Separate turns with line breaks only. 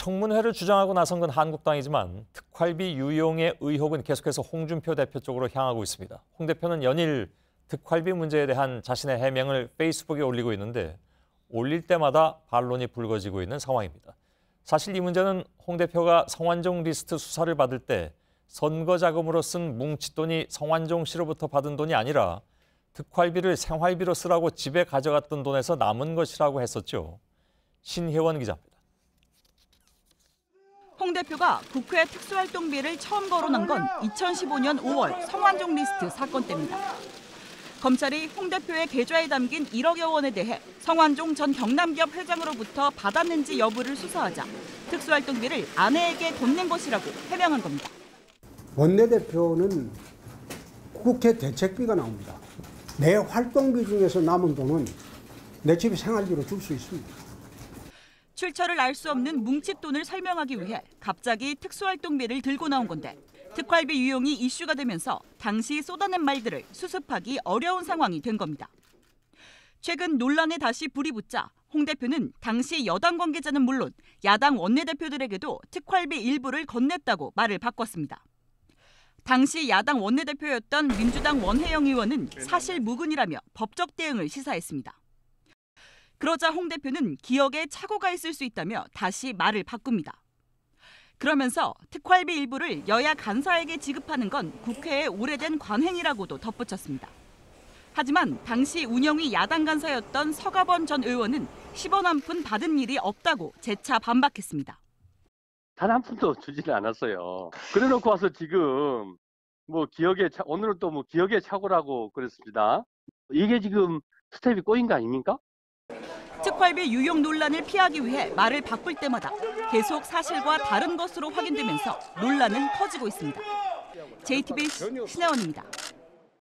청문회를 주장하고 나선 건 한국당이지만 특활비 유용의 의혹은 계속해서 홍준표 대표 쪽으로 향하고 있습니다. 홍 대표는 연일 특활비 문제에 대한 자신의 해명을 페이스북에 올리고 있는데 올릴 때마다 반론이 불거지고 있는 상황입니다. 사실 이 문제는 홍 대표가 성완종 리스트 수사를 받을 때 선거 자금으로 쓴 뭉칫돈이 성완종 씨로부터 받은 돈이 아니라 특활비를 생활비로 쓰라고 집에 가져갔던 돈에서 남은 것이라고 했었죠. 신혜원 기자입니다.
홍 대표가 국회 특수활동비를 처음 거론한 건 2015년 5월 성완종 리스트 사건 때입니다. 검찰이 홍 대표의 계좌에 담긴 1억여 원에 대해 성완종 전 경남기업 회장으로부터 받았는지 여부를 수사하자 특수활동비를 아내에게 돈 낸 것이라고 해명한 겁니다.
원내대표는 국회 대책비가 나옵니다. 내 활동비 중에서 남은 돈은 내 집에 생활비로 줄 수 있습니다.
출처를 알 수 없는 뭉칫돈을 설명하기 위해 갑자기 특수활동비를 들고 나온 건데 특활비 유용이 이슈가 되면서 당시 쏟아낸 말들을 수습하기 어려운 상황이 된 겁니다. 최근 논란에 다시 불이 붙자 홍 대표는 당시 여당 관계자는 물론 야당 원내대표들에게도 특활비 일부를 건넸다고 말을 바꿨습니다. 당시 야당 원내대표였던 민주당 원혜영 의원은 사실 무근이라며 법적 대응을 시사했습니다. 그러자 홍 대표는 기억에 착오가 있을 수 있다며 다시 말을 바꿉니다. 그러면서 특활비 일부를 여야 간사에게 지급하는 건 국회의 오래된 관행이라고도 덧붙였습니다. 하지만 당시 운영위 야당 간사였던 서가번 전 의원은 10원 한 푼 받은 일이 없다고 재차 반박했습니다.
단 한 푼도 주지는 않았어요. 그래놓고 와서 지금 오늘은 또 기억의 착오라고 그랬습니다. 이게 지금 스텝이 꼬인 거 아닙니까?
특활비 유용 논란을 피하기 위해 말을 바꿀 때마다 계속 사실과 다른 것으로 확인되면서 논란은 커지고 있습니다. JTBC 신혜원입니다.